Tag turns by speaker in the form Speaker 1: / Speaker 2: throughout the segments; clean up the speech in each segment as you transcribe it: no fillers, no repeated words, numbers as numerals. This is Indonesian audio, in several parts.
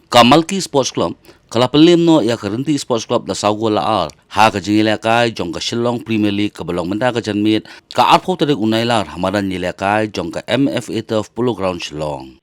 Speaker 1: Ka Malki Sports Club, kala Pynliem no ya ka Ryntih Sports Club da saugo la ar. Ha ka Jylla Meghalaya Jong ka Shillong Premier League ka balong menda ka janmit ka arpo tarik unailar hamaran Jylla Meghalaya Jong ka MFA Turf Polo Ground Shillong.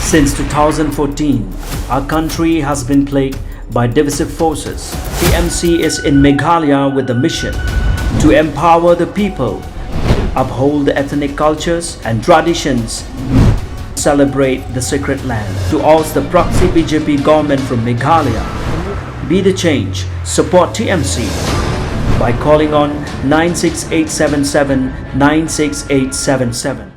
Speaker 2: Since 2014, our country has been plagued by divisive forces. TMC is in Meghalaya with the mission to empower the people, uphold the ethnic cultures and traditions, celebrate the sacred land. To oust the proxy BJP government from Meghalaya, be the change, support TMC by calling on 96877 96877.